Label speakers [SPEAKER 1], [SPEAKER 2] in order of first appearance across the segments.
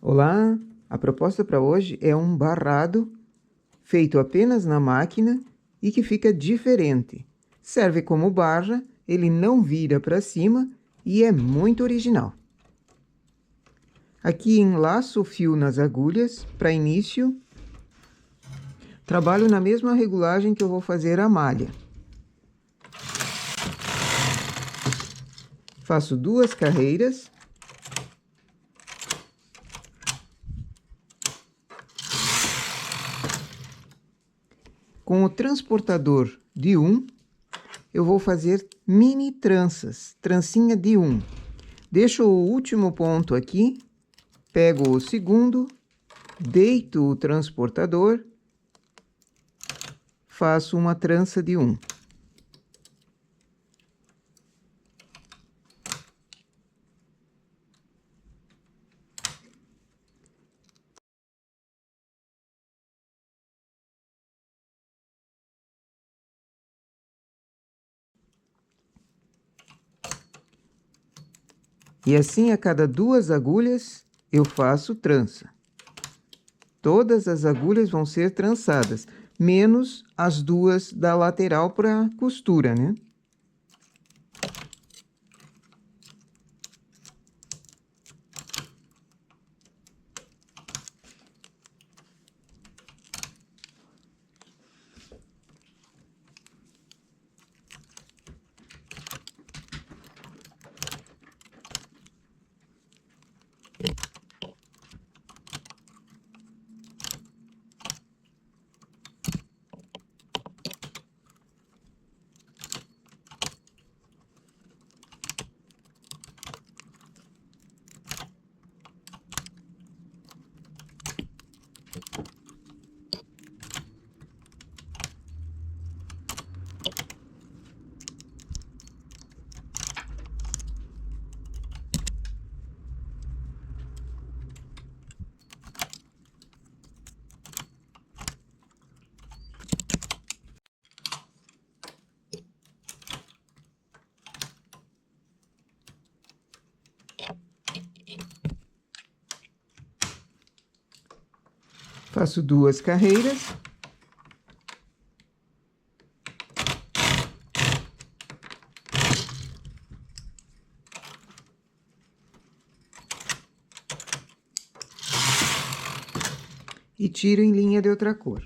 [SPEAKER 1] Olá, a proposta para hoje é um barrado feito apenas na máquina e que fica diferente. Serve como barra, ele não vira para cima e é muito original. Aqui enlaço o fio nas agulhas para início. Trabalho na mesma regulagem que eu vou fazer a malha. Faço 2 carreiras. Com o transportador de 1, eu vou fazer mini tranças, trancinha de 1. Deixo o último ponto aqui, pego o segundo, deito o transportador, faço uma trança de 1. E assim, a cada 2 agulhas, eu faço trança. Todas as agulhas vão ser trançadas, menos as 2 da lateral para costura, né? Faço 2 carreiras. E tiro em linha de outra cor.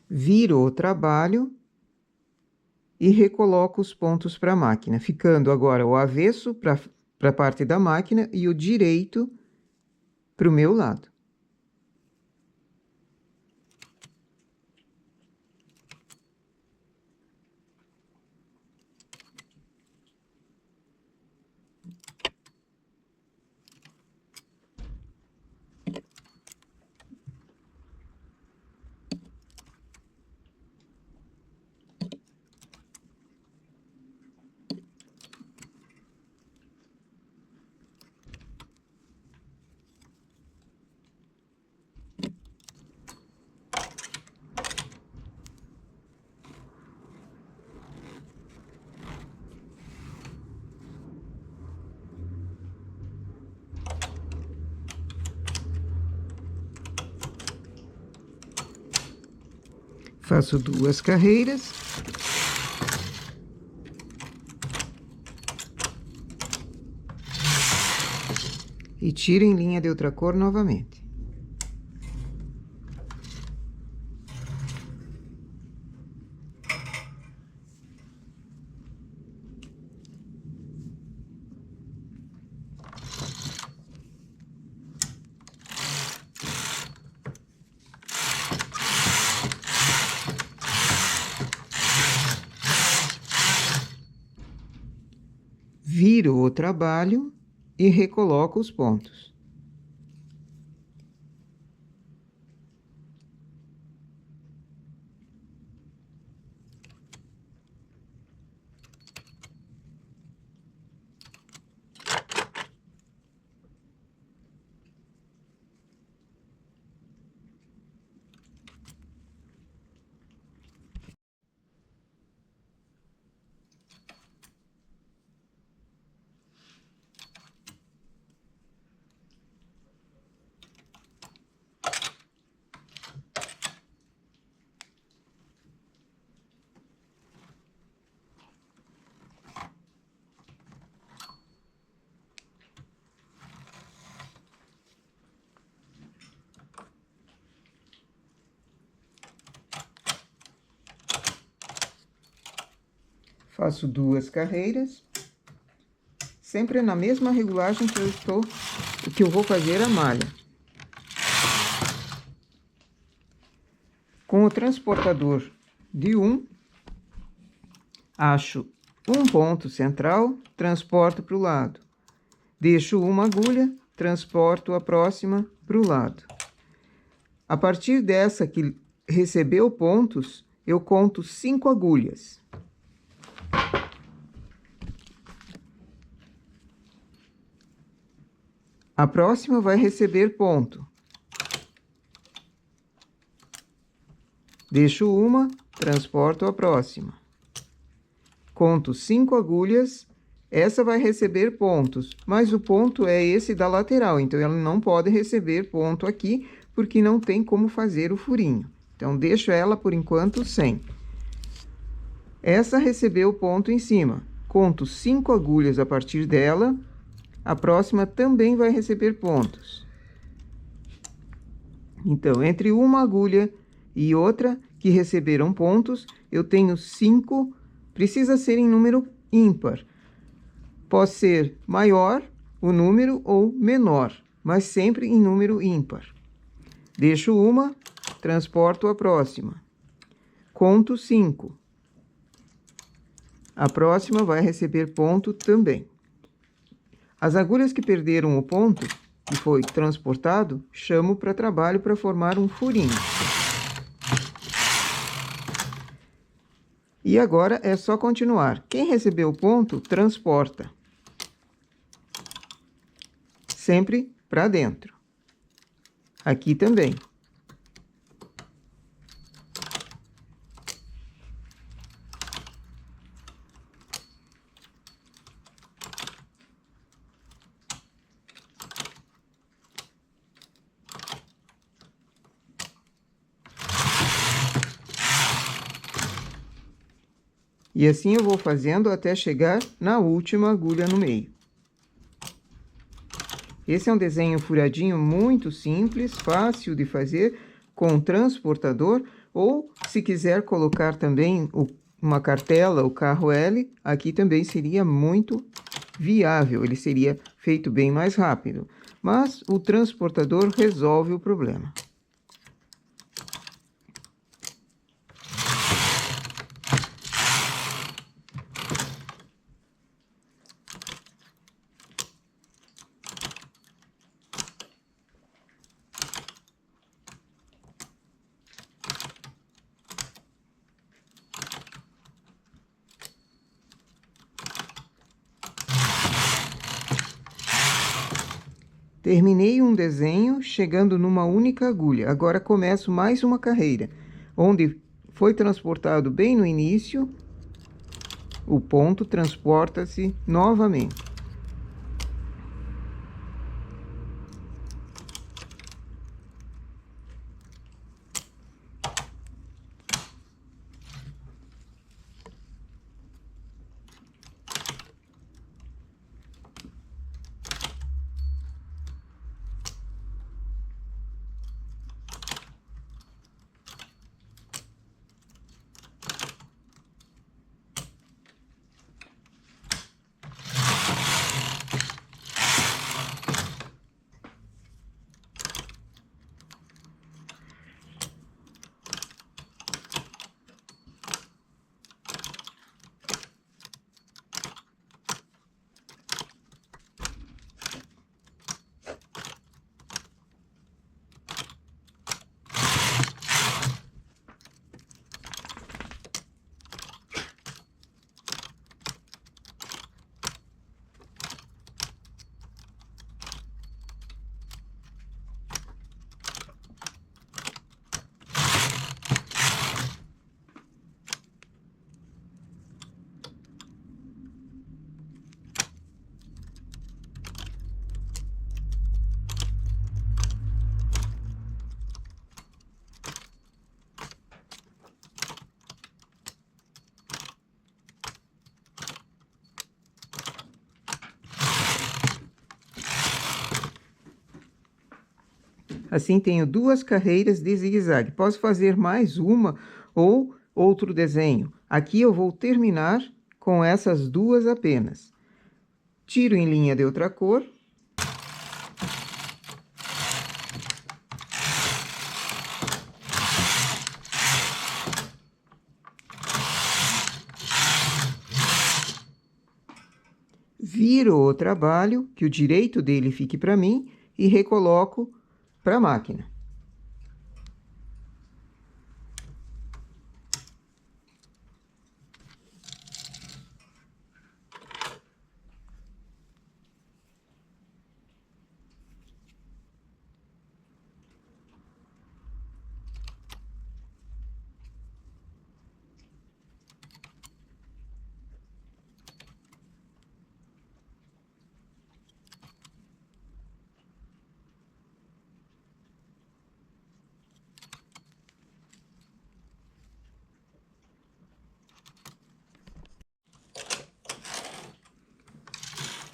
[SPEAKER 1] Viro o trabalho e recoloco os pontos para a máquina, ficando agora o avesso para a parte da máquina e o direito para o meu lado. Faço 2 carreiras. E tiro em linha de outra cor novamente. Viro o trabalho e recoloco os pontos. Faço 2 carreiras, sempre na mesma regulagem que eu vou fazer a malha. Com o transportador de 1, acho um ponto central, transporto para o lado. Deixo uma agulha, transporto a próxima para o lado. A partir dessa que recebeu pontos, eu conto 5 agulhas. A próxima vai receber ponto. Deixo uma, transporto a próxima. Conto 5 agulhas, essa vai receber pontos, mas o ponto é esse da lateral, então ela não pode receber ponto aqui, porque não tem como fazer o furinho. Então, deixo ela por enquanto sem. Essa recebeu ponto em cima. Conto 5 agulhas a partir dela, a próxima também vai receber pontos. Então, entre uma agulha e outra que receberam pontos, eu tenho 5, precisa ser em número ímpar. Pode ser maior o número ou menor, mas sempre em número ímpar. Deixo uma, transporto a próxima. Conto 5. A próxima vai receber ponto também. As agulhas que perderam o ponto, que foi transportado, chamo para trabalho para formar um furinho. E agora é só continuar. Quem recebeu o ponto, transporta. Sempre para dentro. Aqui também. E assim eu vou fazendo até chegar na última agulha no meio. Esse é um desenho furadinho muito simples, fácil de fazer, com transportador, ou se quiser colocar também uma cartela, o carro L, aqui também seria muito viável, ele seria feito bem mais rápido. Mas o transportador resolve o problema. Terminei um desenho chegando numa única agulha. Agora começo mais uma carreira, onde foi transportado bem no início, o ponto transporta-se novamente. Assim, tenho 2 carreiras de zigue-zague. Posso fazer mais uma ou outro desenho. Aqui eu vou terminar com essas duas apenas. Tiro em linha de outra cor. Viro o trabalho, que o direito dele fique para mim, e recoloco para a máquina.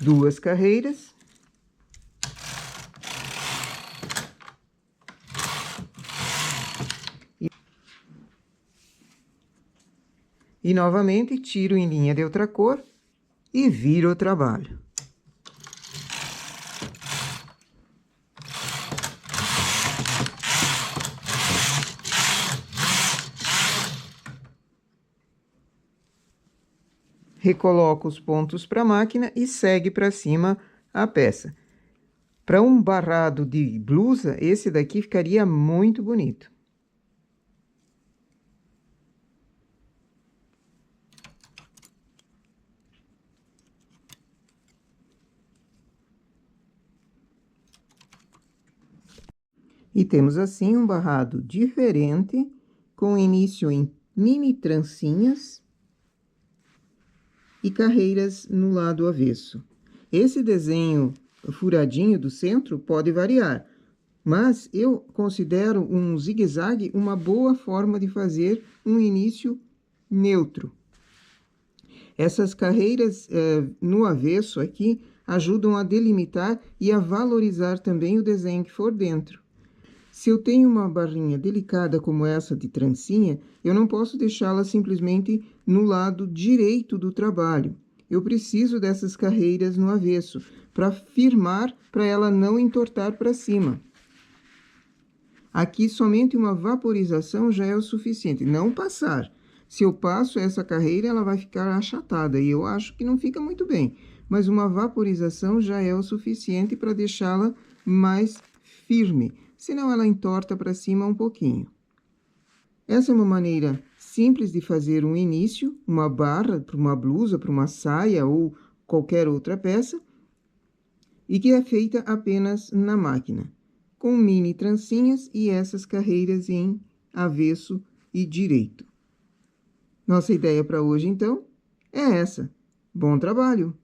[SPEAKER 1] Duas carreiras. E novamente tiro em linha de outra cor e viro o trabalho. Recoloco os pontos para a máquina e segue para cima a peça. Para um barrado de blusa, esse daqui ficaria muito bonito. E temos assim um barrado diferente, com início em mini trancinhas e carreiras no lado avesso. Esse desenho furadinho do centro pode variar, mas eu considero um zigue-zague uma boa forma de fazer um início neutro. Essas carreiras no avesso aqui ajudam a delimitar e a valorizar também o desenho que for dentro. Se eu tenho uma barrinha delicada como essa de trancinha, eu não posso deixá-la simplesmente no lado direito do trabalho. Eu preciso dessas carreiras no avesso, para firmar, para ela não entortar para cima. Aqui, somente uma vaporização já é o suficiente, não passar. Se eu passo essa carreira, ela vai ficar achatada, e eu acho que não fica muito bem. Mas uma vaporização já é o suficiente para deixá-la mais firme, senão ela entorta para cima um pouquinho. Essa é uma maneira simples de fazer um início, uma barra para uma blusa, para uma saia ou qualquer outra peça, e que é feita apenas na máquina, com mini trancinhas e essas carreiras em avesso e direito. Nossa ideia para hoje, então, é essa. Bom trabalho!